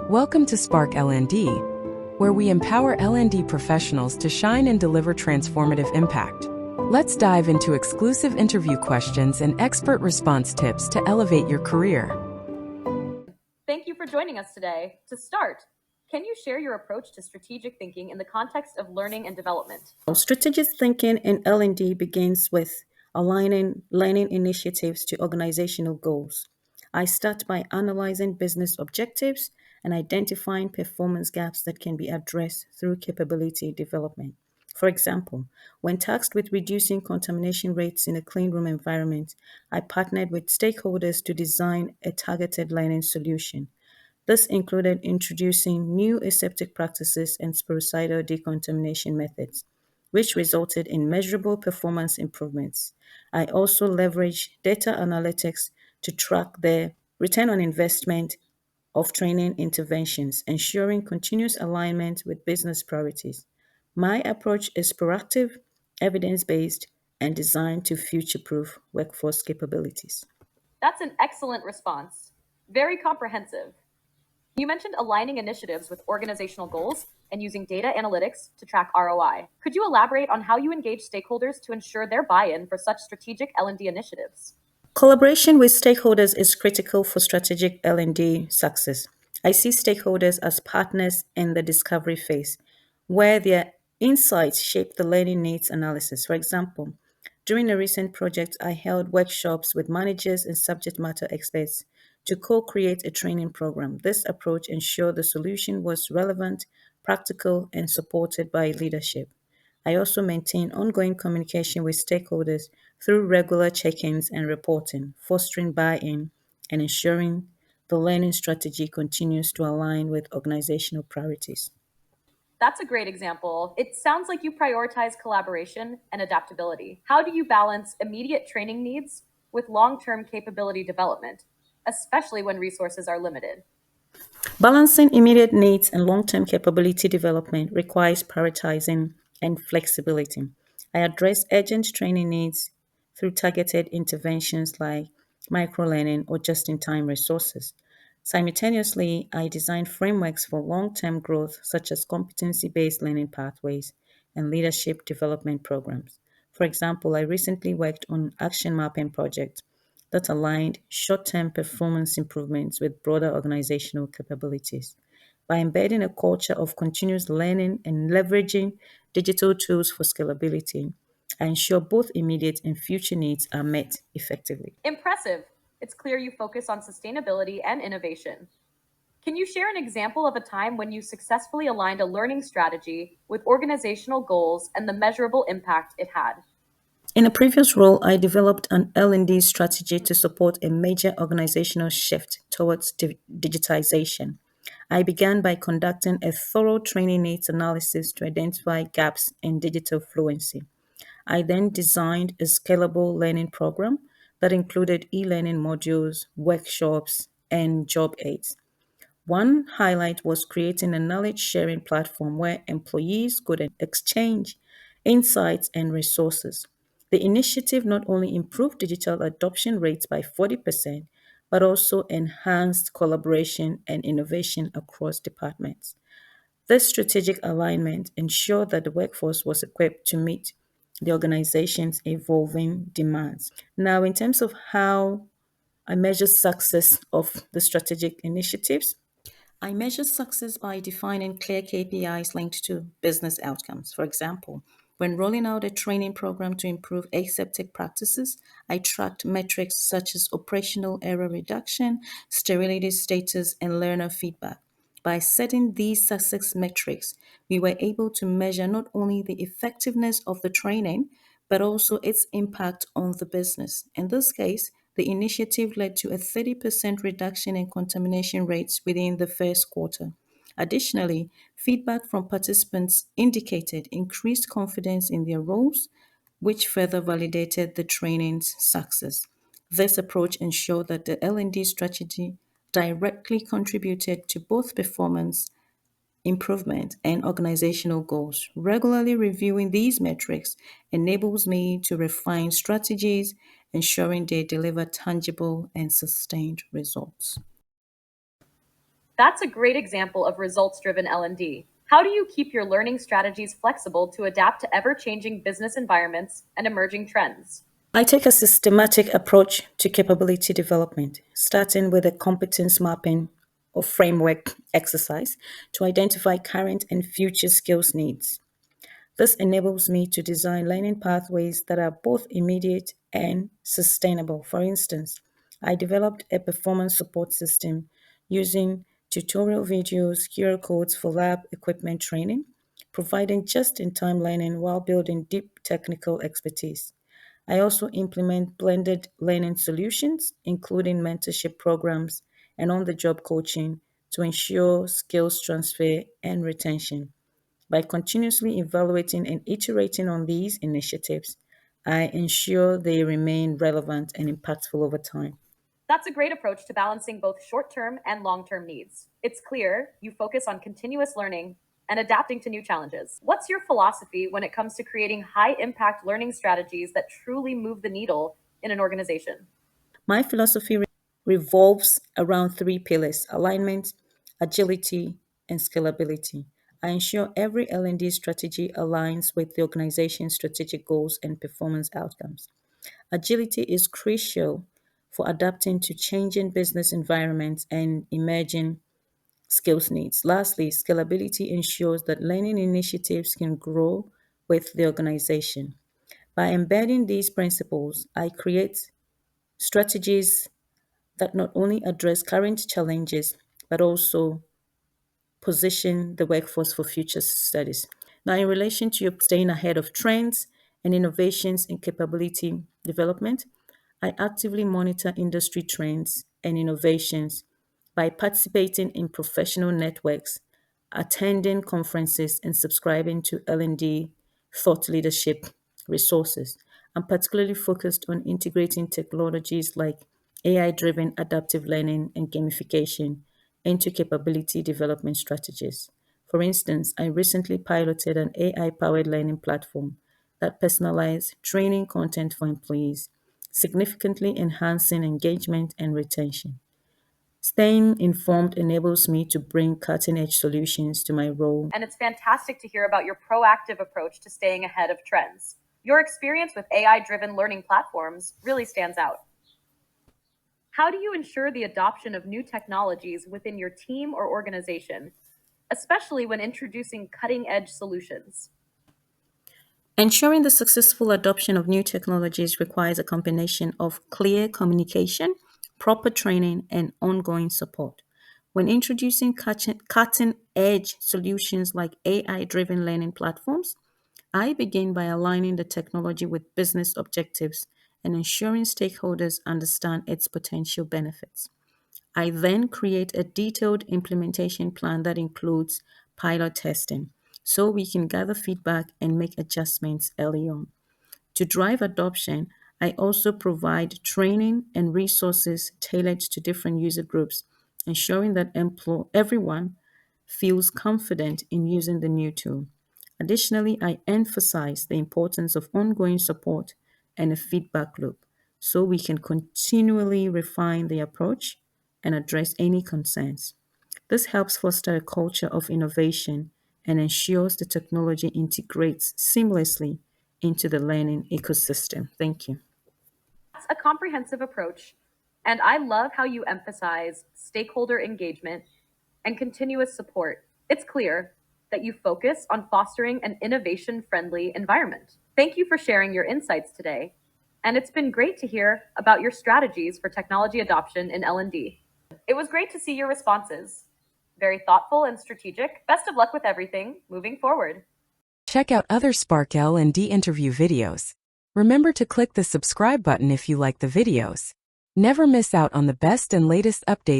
Welcome to Spark L&D, where we empower L&D professionals to shine and deliver transformative impact. Let's dive into exclusive interview questions and expert response tips to elevate your career. Thank you for joining us today. To start, can you share your approach to strategic thinking in the context of learning and development? Strategic thinking in L&D begins with aligning learning initiatives to organizational goals. I start by analyzing business objectives and identifying performance gaps that can be addressed through capability development. For example, when tasked with reducing contamination rates in a clean room environment, I partnered with stakeholders to design a targeted learning solution. This included introducing new aseptic practices and sporicidal decontamination methods, which resulted in measurable performance improvements. I also leveraged data analytics to track the return on investment of training interventions, ensuring continuous alignment with business priorities. My approach is proactive, evidence based, and designed to future proof workforce capabilities. That's an excellent response. Very comprehensive. You mentioned aligning initiatives with organizational goals and using data analytics to track ROI. Could you elaborate on how you engage stakeholders to ensure their buy-in for such strategic L&D initiatives? Collaboration with stakeholders is critical for strategic L&D success. I see stakeholders as partners in the discovery phase, where their insights shape the learning needs analysis. For example, during a recent project, I held workshops with managers and subject matter experts to co-create a training program. This approach ensured the solution was relevant, practical, and supported by leadership. I also maintain ongoing communication with stakeholders through regular check ins and reporting, fostering buy in and ensuring the learning strategy continues to align with organizational priorities. That's a great example. It sounds like you prioritize collaboration and adaptability. How do you balance immediate training needs with long-term capability development, especially when resources are limited? Balancing immediate needs and long term capability development requires prioritizing and flexibility. I address urgent training needs through targeted interventions like microlearning or just in time resources. Simultaneously, I design frameworks for long term growth, such as competency based learning pathways and leadership development programs. For example, I recently worked on action mapping project that aligned short term performance improvements with broader organizational capabilities. By embedding a culture of continuous learning and leveraging digital tools for scalability, I ensure both immediate and future needs are met effectively. Impressive. It's clear you focus on sustainability and innovation. Can you share an example of a time when you successfully aligned a learning strategy with organizational goals and the measurable impact it had? In a previous role, I developed an L&D strategy to support a major organizational shift towards digitization. I began by conducting a thorough training needs analysis to identify gaps in digital fluency. I then designed a scalable learning program that included e-learning modules, workshops, and job aids. One highlight was creating a knowledge sharing platform where employees could exchange insights and resources. The initiative not only improved digital adoption rates by 40%, but also enhanced collaboration and innovation across departments. This strategic alignment ensured that the workforce was equipped to meet the organization's evolving demands. Now, in terms of how I measure success of the strategic initiatives, I measure success by defining clear KPIs linked to business outcomes. For example, when rolling out a training program to improve aseptic practices, I tracked metrics such as operational error reduction, sterility status, and learner feedback. By setting these success metrics, we were able to measure not only the effectiveness of the training, but also its impact on the business. In this case, the initiative led to a 30% reduction in contamination rates within the first quarter. Additionally, feedback from participants indicated increased confidence in their roles, which further validated the training's success. This approach ensured that the L&D strategy directly contributed to both performance improvement and organizational goals. Regularly reviewing these metrics enables me to refine strategies, ensuring they deliver tangible and sustained results. That's a great example of results-driven L&D. How do you keep your learning strategies flexible to adapt to ever-changing business environments and emerging trends? I take a systematic approach to capability development, starting with a competence mapping or framework exercise to identify current and future skills needs. This enables me to design learning pathways that are both immediate and sustainable. For instance, I developed a performance support system using tutorial videos, QR codes for lab equipment training, providing just in time learning while building deep technical expertise. I also implement blended learning solutions, including mentorship programs and on the job coaching to ensure skills transfer and retention. By continuously evaluating and iterating on these initiatives, I ensure they remain relevant and impactful over time. That's a great approach to balancing both short-term and long-term needs. It's clear you focus on continuous learning and adapting to new challenges. What's your philosophy when it comes to creating high-impact learning strategies that truly move the needle in an organization? My philosophy revolves around three pillars: alignment, agility, and scalability. I ensure every L&D strategy aligns with the organization's strategic goals and performance outcomes. Agility is crucial for adapting to changing business environments and emerging skills needs. Lastly, scalability ensures that learning initiatives can grow with the organization. By embedding these principles, I create strategies that not only address current challenges but also position the workforce for future studies. Now, in relation to your staying ahead of trends and innovations in capability development, I actively monitor industry trends and innovations by participating in professional networks, attending conferences, and subscribing to L&D thought leadership resources. I'm particularly focused on integrating technologies like AI-driven adaptive learning and gamification into capability development strategies. For instance, I recently piloted an AI-powered learning platform that personalized training content for employees, significantly enhancing engagement and retention. Staying informed enables me to bring cutting edge solutions to my role. And it's fantastic to hear about your proactive approach to staying ahead of trends. Your experience with AI-driven learning platforms really stands out. How do you ensure the adoption of new technologies within your team or organization, especially when introducing cutting-edge solutions? Ensuring the successful adoption of new technologies requires a combination of clear communication, proper training, and ongoing support. When introducing cutting edge solutions like AI driven learning platforms, I begin by aligning the technology with business objectives and ensuring stakeholders understand its potential benefits. I then create a detailed implementation plan that includes pilot testing so we can gather feedback and make adjustments early on. To drive adoption, I also provide training and resources tailored to different user groups, ensuring that everyone feels confident in using the new tool. Additionally, I emphasize the importance of ongoing support and a feedback loop so we can continually refine the approach and address any concerns. This helps foster a culture of innovation and ensures the technology integrates seamlessly into the learning ecosystem. Thank you. That's a comprehensive approach, and I love how you emphasize stakeholder engagement and continuous support. It's clear that you focus on fostering an innovation-friendly environment. Thank you for sharing your insights today, and it's been great to hear about your strategies for technology adoption in L&D. It was great to see your responses. Very thoughtful and strategic. Best of luck with everything moving forward. Check out other Spark L&D interview videos. Remember to click the subscribe button if you like the videos. Never miss out on the best and latest updates.